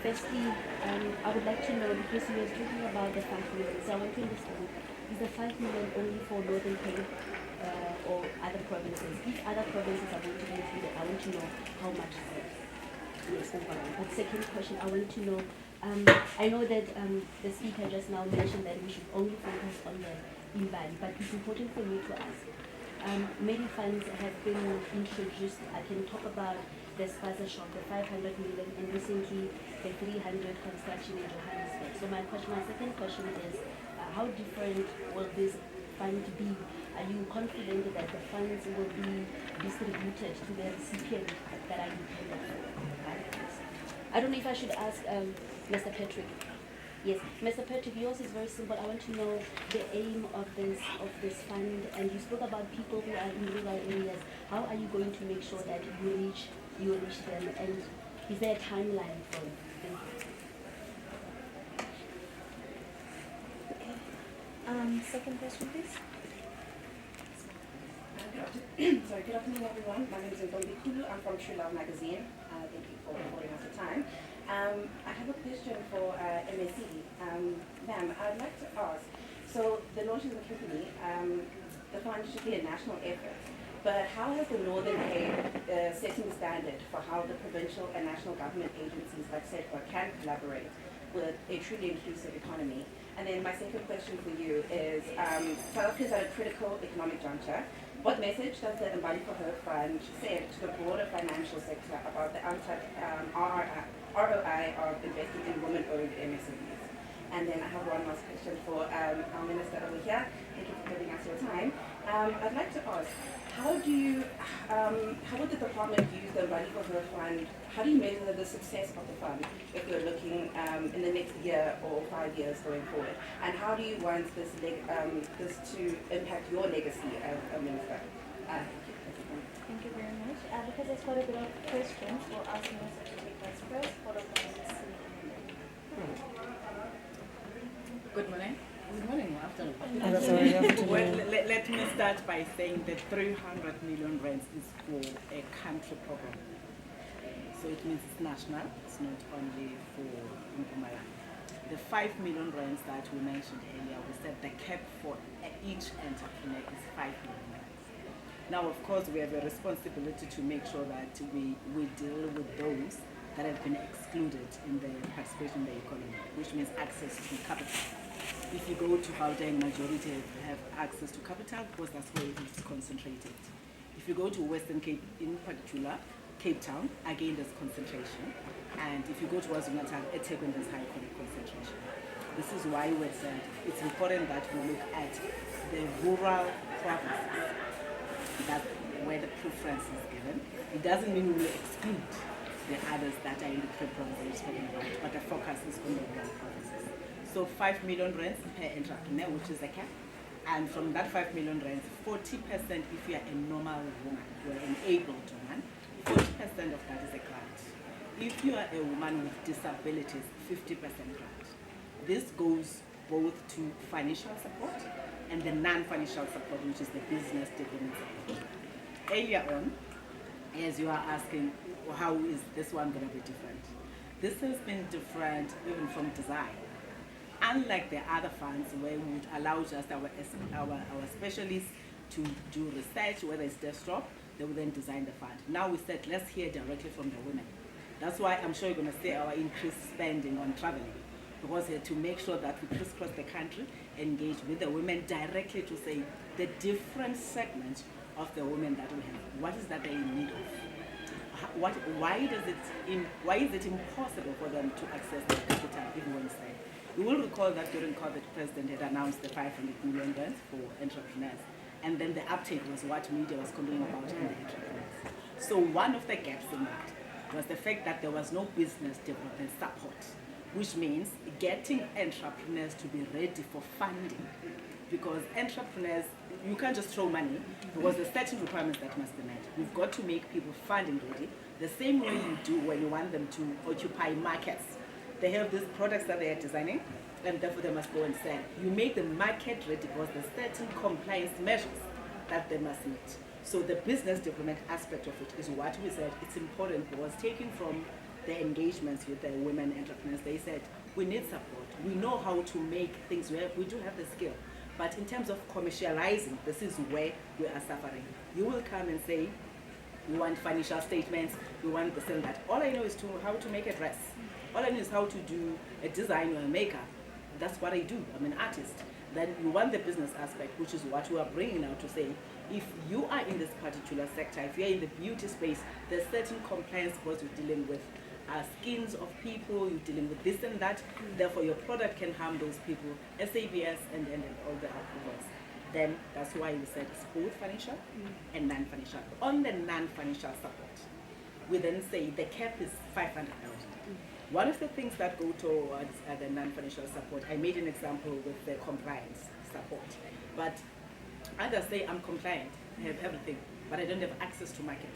Firstly, I would like to know, because you were talking about the 5 million, so I want to understand, is the 5 million only for Northern Cape or other provinces? If other provinces are going to be included, I want to know how much is it? Yes, overall. But second question, I want to know, I know that the speaker just now mentioned that we should only focus on the Imbali, but it's important for me to ask. Many funds have been introduced. I can talk about the spaza shop, the 500 million, and recently the 300 construction in Johannesburg. So my second question is, how different will this fund be? Are you confident that the funds will be distributed to the recipient that are intended for? I don't know if I should ask Mr. Patrick. Yes, Mr. Patrick, yours is very simple. I want to know the aim of this fund, and you spoke about people who are in rural areas. How are you going to make sure that you reach them, and is there a timeline for it? Thank you. Okay. Second question, please. Good afternoon, everyone. My name is Ndabeni. I'm from True Love Magazine. Thank you for holding us the time. I have a question for MSC. Ma'am, I'd like to ask, so the launch is in Kimberley. The fund should be a national effort, but how has the Northern Cape setting the standard for how the provincial and national government agencies like SEDFA can collaborate with a truly inclusive economy? And then my second question for you is, South Africa is at a critical economic juncture. What message does the Imbali For Her Fund send to the broader financial sector about the ROI of investing in women-owned MSMEs? And then I have one last question for our minister over here. Thank you for giving us your time. I'd like to ask, how would the department use the Imbali For Her Fund? How do you measure the success of the fund if we're looking in the next year or 5 years going forward? And how do you want this to impact your legacy as a minister? Thank you very much. Because there's quite a bit of questions, we'll ask Minister to take us first, followed by Mrs. Good morning. Good morning or afternoon. Well, let me start by saying that 300 million rands is for a country program. So it means it's national, it's not only for Mpumalanga. The 5 million rands that we mentioned earlier, we said the cap for each entrepreneur is 5 million rands. Now, of course, we have a responsibility to make sure that we deal with those that have been excluded in the participation in the economy, which means access to capital. If you go to Gauteng, majority have access to capital because that's where it is concentrated. If you go to Western Cape, in particular, Cape Town, again there's concentration. And if you go to KwaZulu-Natal, eThekwini, there's high concentration. This is why we said it's important that we look at the rural provinces. That's where the preference is given. It doesn't mean we will exclude the others that are in the preference but the focus is on the rural provinces. So 5 million rands per entrepreneur, which is the cap. And from that 5 million rands, 40% if you are a normal woman, you are an able woman, 40% of that is a grant. If you are a woman with disabilities, 50% grant. This goes both to financial support and the non-financial support, which is the business development support. Earlier on, as you are asking, how is this one going to be different? This has been different even from design. Unlike the other funds where we would allow just our specialists to do research, whether it's desktop, they will then design the fund. Now we said, let's hear directly from the women. That's why I'm sure you're going to see our increased spending on traveling, because to make sure that we crisscross the country, engage with the women directly to say the different segments of the women that we have. What is that they're in need of? Why is it impossible for them to access the capital in one side? You will recall that during COVID, the President had announced the 500 million grants for entrepreneurs. And then the uptake was what media was complaining about in the entrepreneurs. So one of the gaps in that was the fact that there was no business development support, which means getting entrepreneurs to be ready for funding. Because entrepreneurs, you can't just throw money, because there's certain requirements that must be met. You've got to make people funding ready, the same way you do when you want them to occupy markets. They have these products that they are designing, and therefore they must go and sell. You make the market ready because there's certain compliance measures that they must meet. So the business development aspect of it is what we said it's important, because taking from the engagements with the women entrepreneurs, they said, we need support. We know how to make things, we do have the skill. But in terms of commercializing, this is where we are suffering. You will come and say, we want financial statements, we want this and that. All I know is how to make a dress. All I know is how to do a design or a makeup. That's what I do. I'm an artist. Then you want the business aspect, which is what we are bringing now to say, if you are in this particular sector, if you're in the beauty space, there's certain compliance because you're dealing with skins of people, you're dealing with this and that, therefore your product can harm those people, SABS and all the approvals. Then that's why we said it's both financial and non-financial. On the non-financial support, we then say the cap is 500,000. One of the things that go towards the non-financial support, I made an example with the compliance support, but others say I'm compliant, I have everything, but I don't have access to market.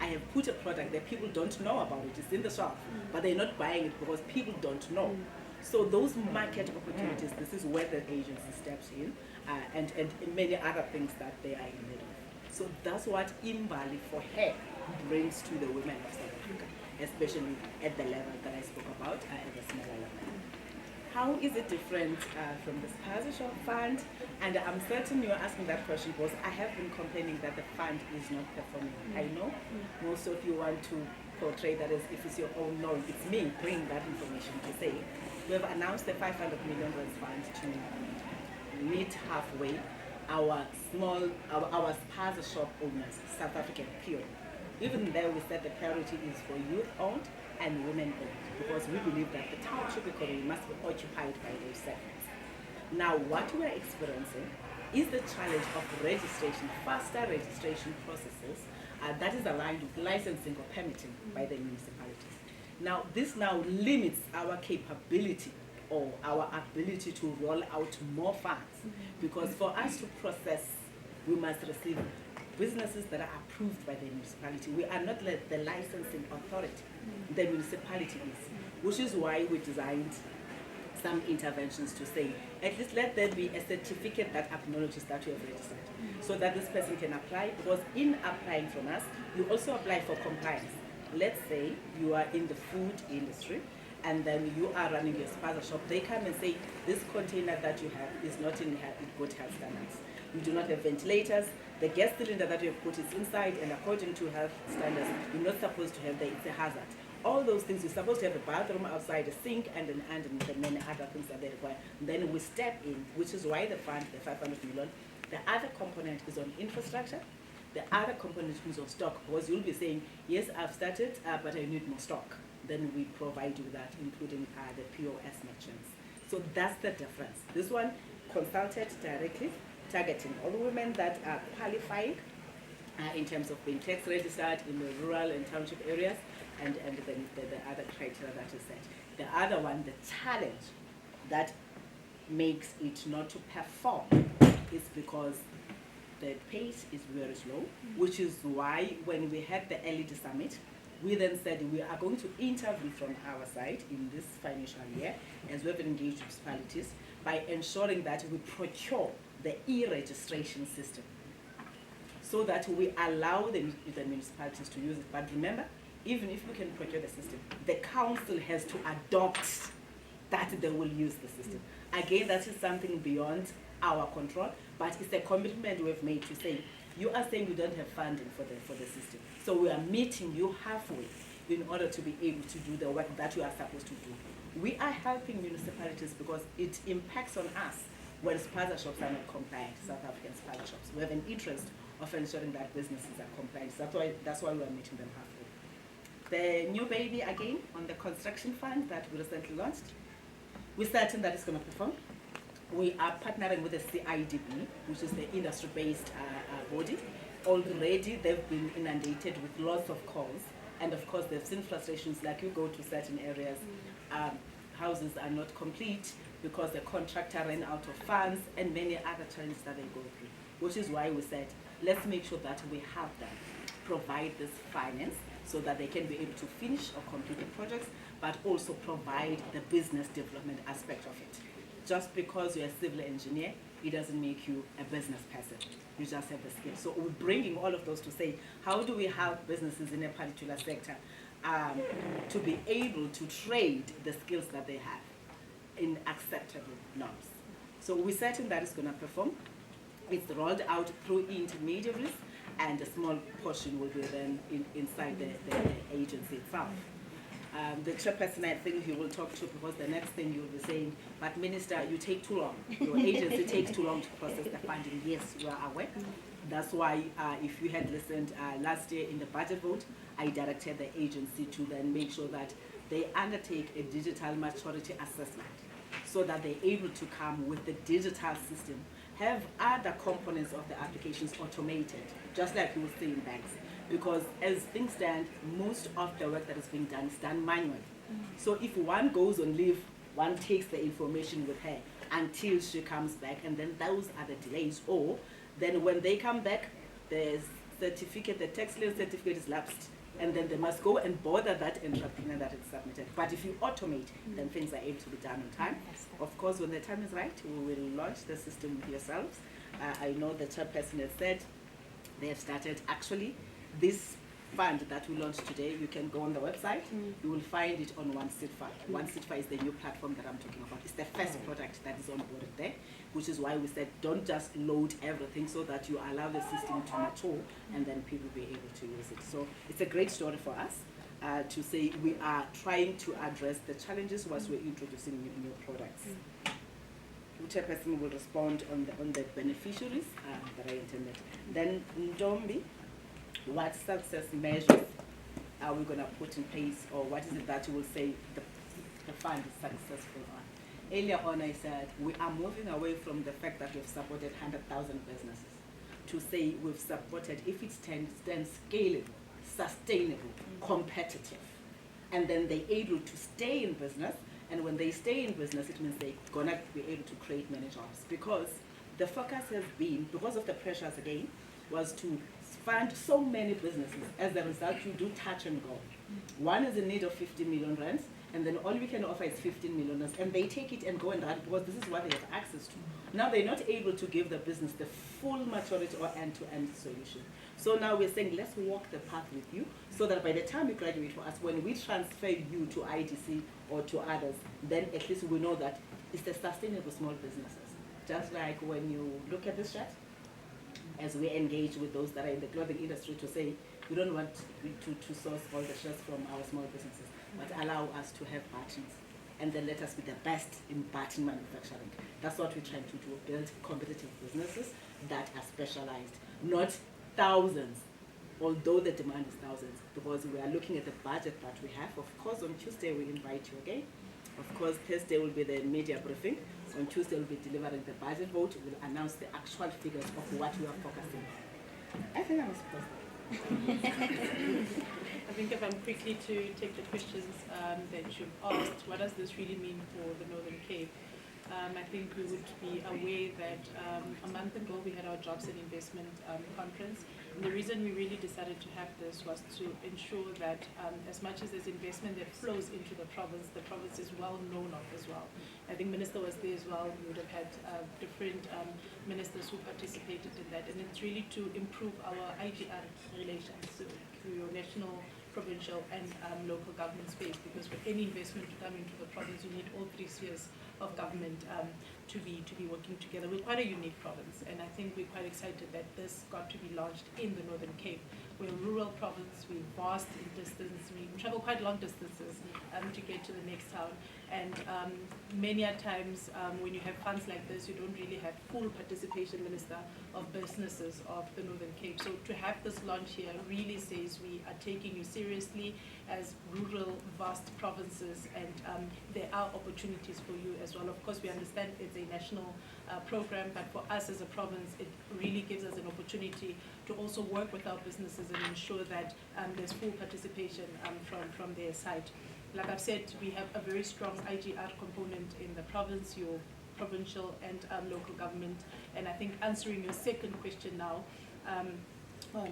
I have put a product that people don't know about it, it's in the shop, but they're not buying it because people don't know. So those market opportunities, this is where the agency steps in, and many other things that they are in need of. So that's what Imbali For Her brings to the women of South Africa, especially at the level that I spoke about, at the smaller level. How is it different from the sponsorship fund? And I'm certain you're asking that question because I have been complaining that the fund is not performing. I know most of you want to portray that as if it's your own. No, it's me bringing that information to say we have announced the 500 million rand fund to meet halfway our sponsorship owners, South African period. Even there we said the priority is for youth-owned and women-owned because we believe that the township economy must be occupied by those segments. Now, what we are experiencing is the challenge of registration, faster registration processes that is aligned with licensing or permitting by the municipalities. Now, this now limits our capability or our ability to roll out more funds because for us to process, we must receive businesses that are approved by the municipality. We are not the licensing authority, the municipality is, which is why we designed some interventions to say, at least let there be a certificate that acknowledges that you have registered, so that this person can apply, because in applying from us, you also apply for compliance. Let's say you are in the food industry, and then you are running your sponsorship, they come and say, this container that you have is not in good health standards. You do not have ventilators, the gas cylinder that you have put is inside, and according to health standards, you're not supposed to have that, it's a hazard. All those things, you're supposed to have a bathroom outside, a sink, and the many other things that they require. Then we step in, which is why the fund, the 500 million, the other component is on infrastructure, the other component is on stock, because you'll be saying, yes, I've started, but I need more stock. Then we provide you that, including the POS merchants. So that's the difference. This one consulted directly, targeting all the women that are qualifying in terms of being tax registered in the rural and township areas, and then the other criteria that is set. The other one, the challenge that makes it not to perform is because the pace is very slow, which is why when we had the LED summit, we then said we are going to intervene from our side in this financial year, as we have engaged municipalities, by ensuring that we procure the e-registration system so that we allow the municipalities to use it. But remember, even if we can procure the system, the council has to adopt that they will use the system. Again, that is something beyond our control, but it's a commitment we've made to say, you are saying you don't have funding for the system. So we are meeting you halfway in order to be able to do the work that you are supposed to do. We are helping municipalities because it impacts on us when sponsorships are not compliant, South African sponsorships. We have an interest of ensuring that businesses are compliant. That's why we are meeting them halfway. The new baby, again, on the construction fund that we recently launched, we're certain that it's going to perform. We are partnering with the CIDB, which is the industry-based body. Already they've been inundated with lots of calls, and of course they've seen frustrations, like you go to certain areas, houses are not complete because the contractor ran out of funds, and many other challenges that they go through, which is why we said, let's make sure that we have them provide this finance so that they can be able to finish or complete the projects, but also provide the business development aspect of it. Just because you're a civil engineer, it doesn't make you a business person. You just have the skill. So we're bringing all of those to say, how do we help businesses in a particular sector to be able to trade the skills that they have in acceptable norms. So we're certain that it's going to perform. It's rolled out through intermediaries, and a small portion will be then inside the agency itself. The chairperson, I think he will talk to, because the next thing you'll be saying, but Minister, you take too long. Your agency takes too long to process the funding. Yes, you are aware. That's why if you had listened last year in the budget vote, I directed the agency to then make sure that they undertake a digital maturity assessment so that they're able to come with the digital system, have other components of the applications automated, just like you will see in banks. Because as things stand, most of the work that is being done is done manually. So if one goes on leave, one takes the information with her until she comes back, and then those are the delays. Or then when they come back, the certificate, the tax lien certificate is lapsed, and then they must go and bother that entrepreneur that it's submitted. But if you automate, then things are able to be done on time. Of course, when the time is right, we will launch the system with yourselves. I know the chairperson has said they have started actually. This fund that we launched today, you can go on the website, you will find it on One SEDFA. One SEDFA is the new platform that I'm talking about. It's the first product that is on board there, which is why we said don't just load everything, so that you allow the system to mature and then people be able to use it. So it's a great story for us to say we are trying to address the challenges whilst we're introducing new products. The chairperson will respond on the beneficiaries that I intended. Then Ndabeni, what success measures are we going to put in place, or what is it that you will say the fund is successful on? Earlier on I said we are moving away from the fact that we've supported 100,000 businesses to say we've supported, if it's then scalable, sustainable, competitive, and then they're able to stay in business. And when they stay in business, it means they're going to be able to create many jobs, because the focus has been, because of the pressures again, was to fund so many businesses. As a result, you do touch and go. One is in need of 50 million rands, and then all we can offer is 15 million rands, and they take it and go and run it, because this is what they have access to. Now they're not able to give the business the full maturity or end-to-end solution. So now we're saying, let's walk the path with you, so that by the time you graduate for us, when we transfer you to IDC or to others, then at least we know that it's the sustainable small businesses. Just like when you look at this chart, as we engage with those that are in the clothing industry to say, we don't want to source all the shirts from our small businesses, but allow us to have buttons, and then let us be the best in button manufacturing. That's what we're trying to do, build competitive businesses that are specialized, not thousands, although the demand is thousands, because we are looking at the budget that we have. Of course, on Tuesday we invite you again. Of course, Thursday will be the media briefing. On Tuesday we'll be delivering the budget vote. We'll announce the actual figures of what we are focusing on. I think I'm supposed to. I think if I'm quickly to take the questions that you've asked, what does this really mean for the Northern Cape? I think we would be aware that a month ago we had our Jobs and Investment conference. And the reason we really decided to have this was to ensure that as much as there's investment that flows into the province is well known of as well. I think Minister was there as well. We would have had different ministers who participated in that. And it's really to improve our IGR relations through your national, provincial and local government space, because for any investment to come into the province, you need all 3 spheres of government to be working together. We're quite a unique province, and I think we're quite excited that this got to be launched in the Northern Cape. We're a rural province, we're vast in distance, we travel quite long distances to get to the next town, and many a times when you have funds like this, you don't really have full participation, Minister, of businesses of the Northern Cape. So to have this launch here really says we are taking you seriously as rural, vast provinces, and there are opportunities for you as well. Of course, we understand it's a national program, but for us as a province, it really gives us an opportunity to also work with our businesses and ensure that there's full participation from their side. Like I've said, we have a very strong IGR component in the province, your provincial and local government. And I think answering your second question now, the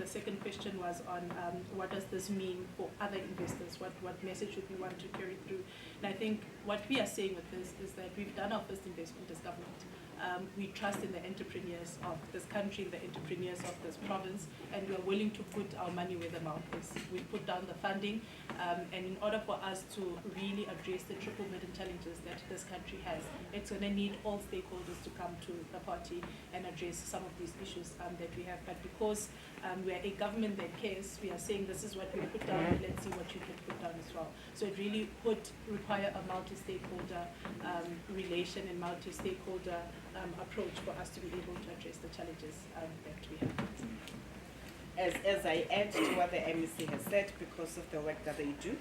second question was on what does this mean for other investors? What message would we want to carry through? And I think what we are saying with this is that we've done our first investment as government. we trust in the entrepreneurs of this country, the entrepreneurs of this province, and we are willing to put our money where the mouth is. We put down the funding, and in order for us to really address the triple burden challenges that this country has, it's going to need all stakeholders to come to the party and address some of these issues that we have. But because we are a government that cares, we are saying this is what we put down, let's see what you can put down as well. So it really require a multi-stakeholder relation and multi-stakeholder approach for us to be able to address the challenges that we have. As I add to what the MEC has said, because of the work that they do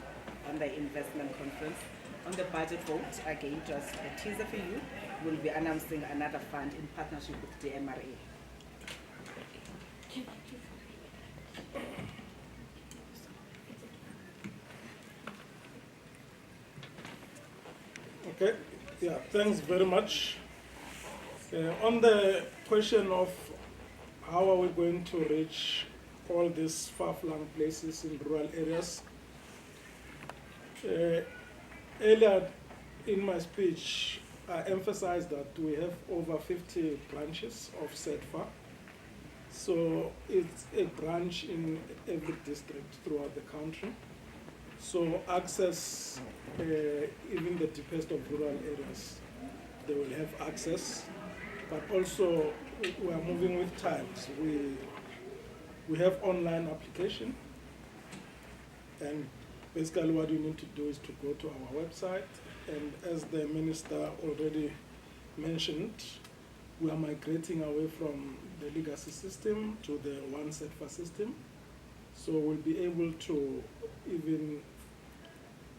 on the investment conference, on the budget vote, again, just a teaser for you, we'll be announcing another fund in partnership with the MRA. Okay, yeah, thanks very much. On the question of how are we going to reach all these far-flung places in rural areas, earlier in my speech, I emphasized that we have over 50 branches of SEDFA. So it's a branch in every district throughout the country. So access, even the deepest of rural areas, they will have access. But also, we are moving with times. We have online application, and basically what you need to do is to go to our website. And as the minister already mentioned, we are migrating away from the legacy system to the one SEDFA system. So we'll be able to even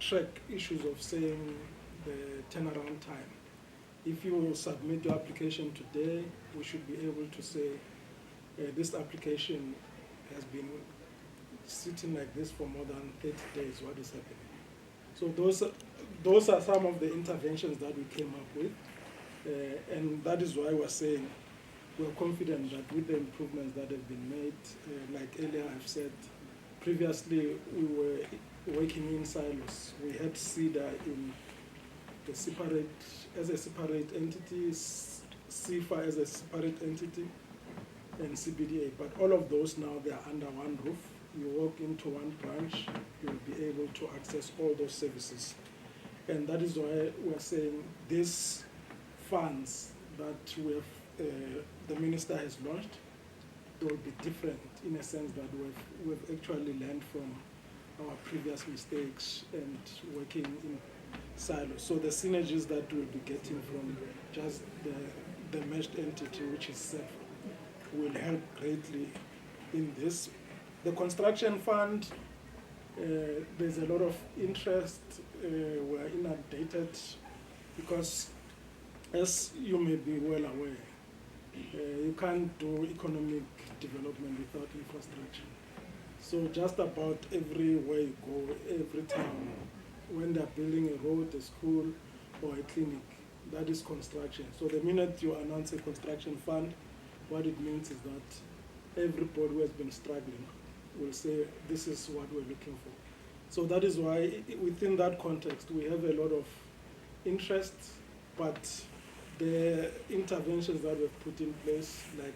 track issues of saying the turnaround time. If you submit your application today, we should be able to say this application has been sitting like this for more than 30 days, what is happening? So those are some of the interventions that we came up with, and that is why we're saying we're confident that with the improvements that have been made, like earlier I've said, previously we were working in silos. We had SEDA in as a separate entity, SEDFA as a separate entity, and CBDA. But all of those now, they are under one roof. You walk into one branch, you'll be able to access all those services. And that is why we're saying these funds that we have, the minister has launched, they will be different in a sense that we've actually learned from our previous mistakes and working in silos. So the synergies that we'll be getting from just the merged entity, which is SEDFA, will help greatly in this. The construction fund, there's a lot of interest. We're inundated because, as you may be well aware, you can't do economic development without infrastructure. So just about everywhere you go, every town, when they're building a road, a school, or a clinic, that is construction. So the minute you announce a construction fund, what it means is that everybody who has been struggling will say, this is what we're looking for. So that is why within that context, we have a lot of interest, but the interventions that we've put in place, like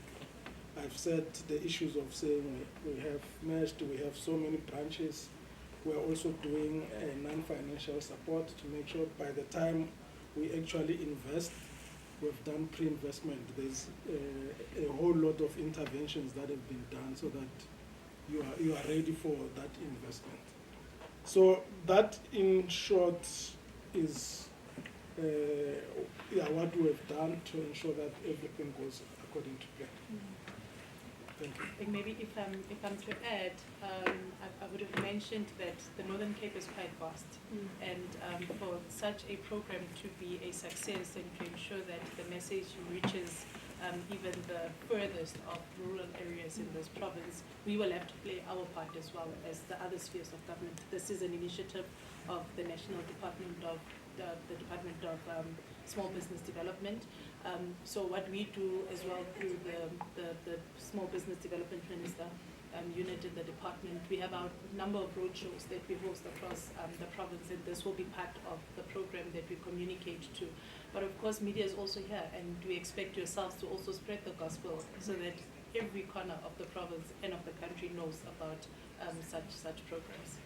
I've said, the issues of saying we have merged, we have so many branches. We're also doing a non-financial support to make sure by the time we actually invest, we've done pre-investment. There's a whole lot of interventions that have been done so that you are ready for that investment. So that, in short, is what we have done to ensure that everything goes according to plan. Thank you. I think maybe if I'm to add, I would have mentioned that the Northern Cape is quite vast, and for such a program to be a success and to ensure that the message reaches even the furthest of rural areas in this province, we will have to play our part as well as the other spheres of government. This is an initiative of the National Department of the Department of small business development. So what we do as well through the small business development minister unit in the department, we have our number of roadshows that we host across the province, and this will be part of the program that we communicate to. But of course, media is also here, and we expect yourselves to also spread the gospel so that every corner of the province and of the country knows about such programs.